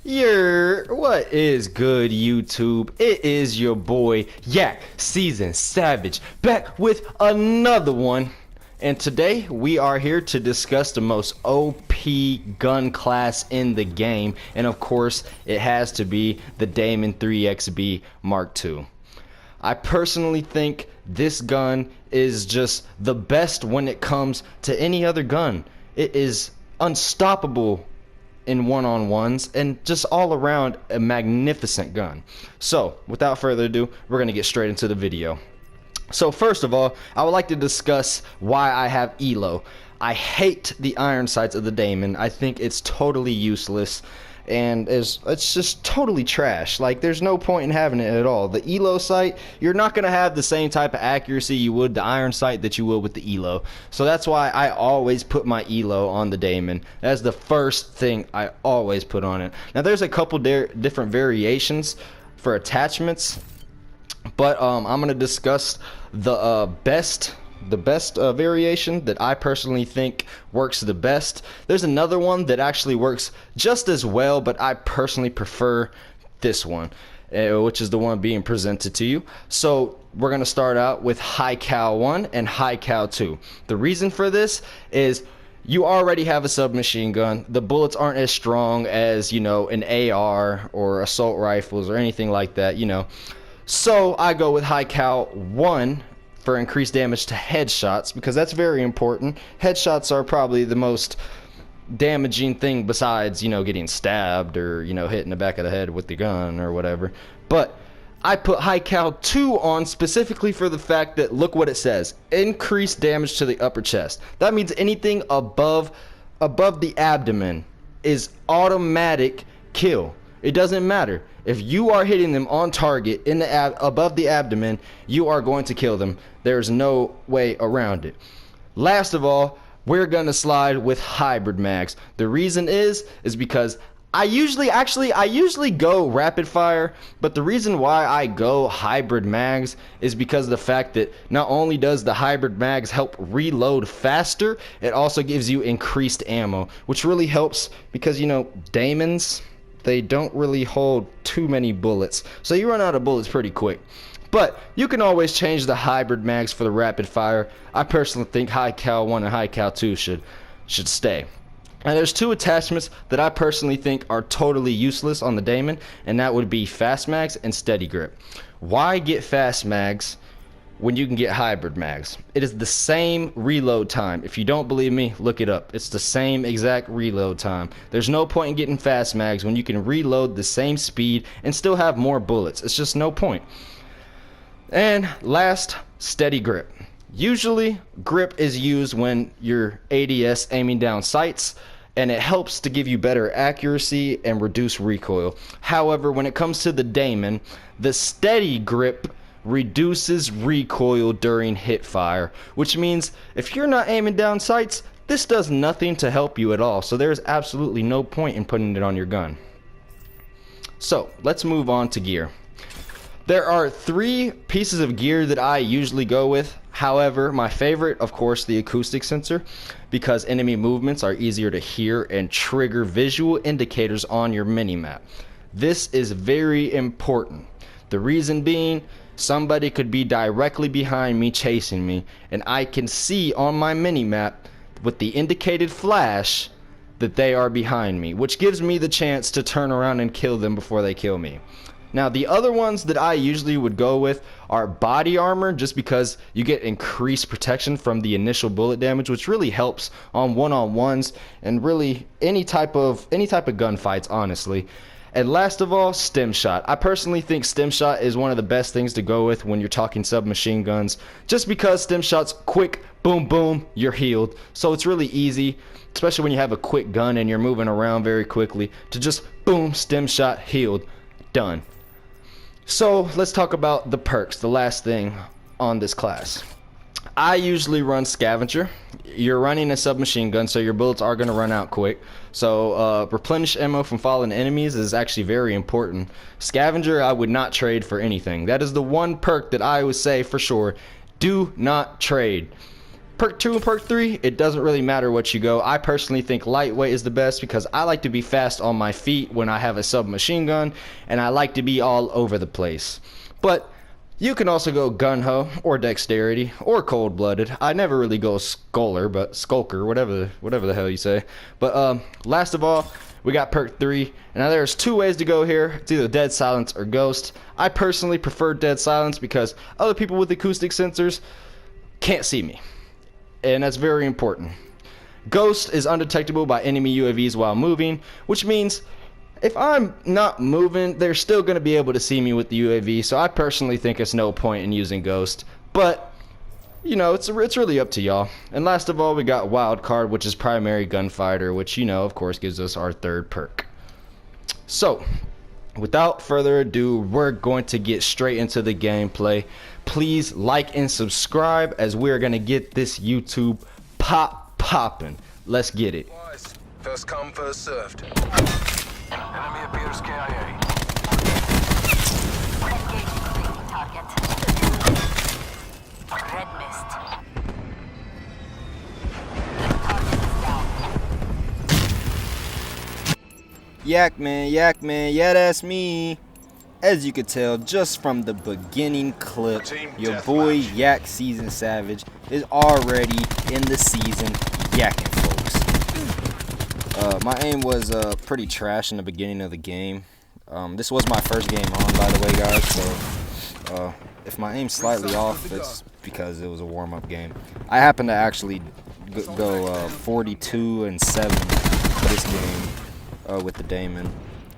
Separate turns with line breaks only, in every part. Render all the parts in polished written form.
What is good, YouTube? It is your boy Yak Season Savage back with another one. And today we are here to discuss the most OP gun class in the game. And of course, it has to be the Daemon 3Xb Mark II. I personally think this gun is just the best when it comes to any other gun. It is unstoppable in one-on-ones and just all around a magnificent gun. So without further ado, we're gonna get straight into the video. So first of all, I would like to discuss why I have ELO. I hate the iron sights of the Daemon. I think it's totally useless and it's just totally trash. Like, there's no point in having it at all. The ELO sight, you're not gonna have the same type of accuracy you would the iron sight that you will with the ELO. So that's why I always put my ELO on the Daemon. That's the first thing I always put on it. Now there's a couple different variations for attachments, but I'm gonna discuss the best variation that I personally think works the best. There's another one that actually works just as well, but I personally prefer this one, which is the one being presented to you. So we're gonna start out with High Cal 1 and High Cal 2. The reason for this is you already have a submachine gun. The bullets aren't as strong as, you know, an AR or assault rifles or anything like that, you know. So I go with High Cal 1 for increased damage to headshots, because that's very important. Headshots are probably the most damaging thing besides, you know, getting stabbed or, you know, hitting the back of the head with the gun or whatever. But I put High Cal 2 on specifically for the fact that, look what it says: increased damage to the upper chest. That means anything above the abdomen is automatic kill. It doesn't matter. If you are hitting them on target in the above the abdomen, you are going to kill them. There's no way around it. Last of all, we're gonna slide with hybrid mags. The reason is because I usually go rapid fire, but the reason why I go hybrid mags is because of the fact that not only does the hybrid mags help reload faster, it also gives you increased ammo, which really helps because, you know, Daemons, they don't really hold too many bullets, so you run out of bullets pretty quick. But you can always change the hybrid mags for the rapid fire. I personally think High Cal 1 and High Cal 2 should stay. And there's two attachments that I personally think are totally useless on the Daemon, and that would be fast mags and steady grip. Why get fast mags when you can get hybrid mags? It is the same reload time. If you don't believe me, look it up. It's the same exact reload time. There's no point in getting fast mags when you can reload the same speed and still have more bullets. It's just no point. And last, steady grip. Usually grip is used when you're ADS, aiming down sights, and it helps to give you better accuracy and reduce recoil. However, when it comes to the Daemon, the steady grip reduces recoil during hip fire, which means if you're not aiming down sights, this does nothing to help you at all. So there's absolutely no point in putting it on your gun. So let's move on to gear. There are three pieces of gear that I usually go with. However, my favorite, of course, the acoustic sensor, because enemy movements are easier to hear and trigger visual indicators on your minimap. This is very important. The reason being, somebody could be directly behind me chasing me, and I can see on my minimap with the indicated flash that they are behind me, which gives me the chance to turn around and kill them before they kill me. Now, the other ones that I usually would go with are body armor, just because you get increased protection from the initial bullet damage, which really helps on one-on-ones and really any type of gunfights, honestly. And last of all, stem shot. I personally think stem shot is one of the best things to go with when you're talking submachine guns, just because stem shot's quick, boom, boom, you're healed. So it's really easy, especially when you have a quick gun and you're moving around very quickly, to just boom, stem shot, healed, done. So let's talk about the perks, the last thing on this class. I usually run scavenger. You're running a submachine gun, so your bullets are going to run out quick. So replenish ammo from fallen enemies is actually very important. Scavenger I would not trade for anything. That is the one perk that I would say for sure, do not trade. Perk 2 and Perk 3, it doesn't really matter what you go. I personally think lightweight is the best because I like to be fast on my feet when I have a submachine gun, and I like to be all over the place. But you can also go gun-ho or dexterity or cold-blooded. I never really go skulker, whatever the hell you say. But last of all, we got Perk 3. And now there's two ways to go here. It's either Dead Silence or Ghost. I personally prefer Dead Silence because other people with acoustic sensors can't see me. And that's very important. Ghost is undetectable by enemy UAVs while moving, which means if I'm not moving, they're still going to be able to see me with the UAV. So I personally think it's no point in using Ghost. But, you know, it's really up to y'all. And last of all, we got Wild Card, which is primary gunfighter, which, you know, of course, gives us our third perk. So, without further ado, we're going to get straight into the gameplay. Please like and subscribe as we're going to get this YouTube popping. Let's get it.
First come, first served. Enemy appears KIA.
Target. Red mist. Target is down.
Yak man, yeah, that's me. As you could tell just from the beginning clip, your boy Yak Season Savage is already in the season yakking, folks. My aim was pretty trash in the beginning of the game. This was my first game on, by the way, guys, so if my aim's slightly off, it's because it was a warm-up game. I happened to actually go 42-7 this game with the Daemon,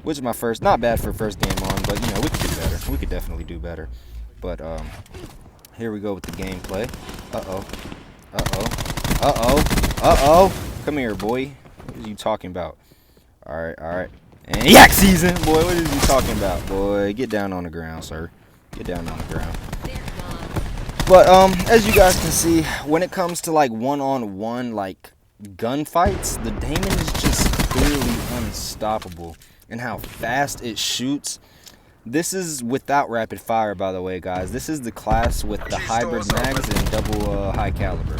which is my first, not bad for first game on, but, you know, we could do better. We could definitely do better. But, here we go with the gameplay. Come here, boy. What are you talking about? Alright. And Yak Season! Boy, what is you talking about? Boy, get down on the ground, sir. Get down on the ground. But, as you guys can see, when it comes to, like, one-on-one, like, gunfights, the Daemon is just clearly unstoppable. And how fast it shoots. This is without rapid fire, by the way, guys. This is the class with the hybrid mags and double high caliber.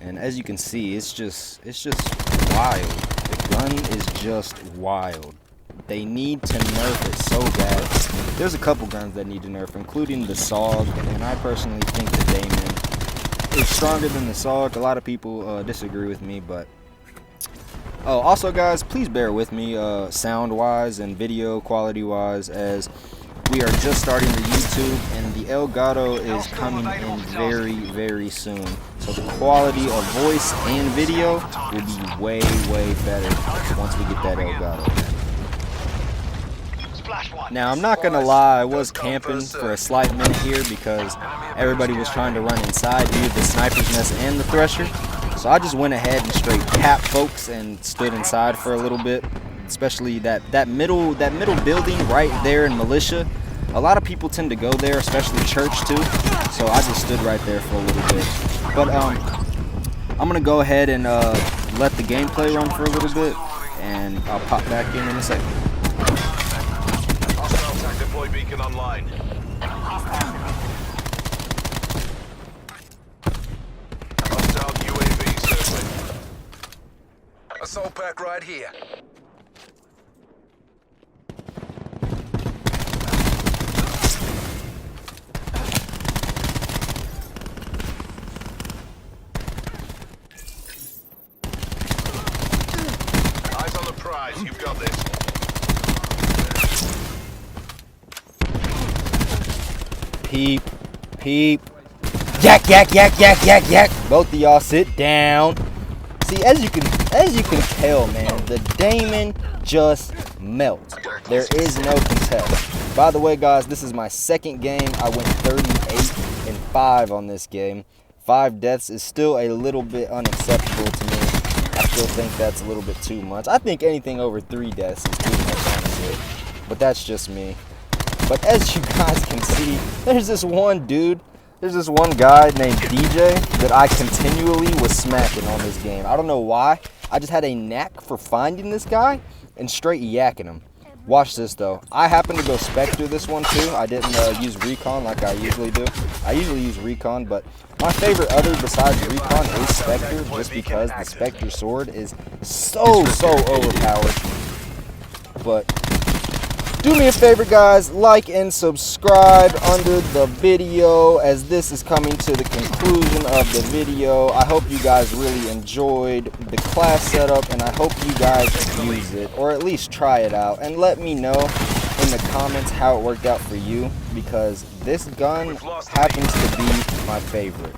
And as you can see, it's just wild. The gun is just wild. They need to nerf it so bad. There's a couple guns that need to nerf, including the SOG, and I personally think the Daemon is stronger than the SOG. A lot of people disagree with me, but oh, also, guys, please bear with me sound-wise and video quality-wise, as we are just starting the YouTube, and the Elgato is coming in very, very soon. So the quality of voice and video will be way, way better once we get that Elgato. Now, I'm not going to lie, I was camping for a slight minute here because everybody was trying to run inside due to the sniper's nest and the thresher. So I just went ahead and straight capped folks and stood inside for a little bit, especially that middle building right there in Militia. A lot of people tend to go there, especially church too. So I just stood right there for a little bit. But I'm gonna go ahead and let the gameplay run for a little bit, and I'll pop back in a second.
Hostile attack deploy beacon online. Assault pack right here. Eyes on the prize, you've got this.
Peep. Yak. Both of y'all sit down. See, as you can tell, man, the Daemon just melts. There is no contest. By the way, guys, this is my second game. I went 38-5 on this game. 5 deaths is still a little bit unacceptable to me. I still think that's a little bit too much. I think anything over 3 deaths is too much, honestly. But that's just me. But as you guys can see, there's this one dude. There's this one guy named DJ that I continually was smacking on this game. I don't know why. I just had a knack for finding this guy and straight yakking him. Watch this though. I happen to go Spectre this one too. I didn't use Recon like I usually do. I usually use Recon, but my favorite other besides Recon is Spectre, just because the Spectre sword is so overpowered. But do me a favor, guys, like and subscribe under the video, as this is coming to the conclusion of the video. I hope you guys really enjoyed the class setup, and I hope you guys use it, or at least try it out, and let me know in the comments how it worked out for you, because this gun happens to be my favorite.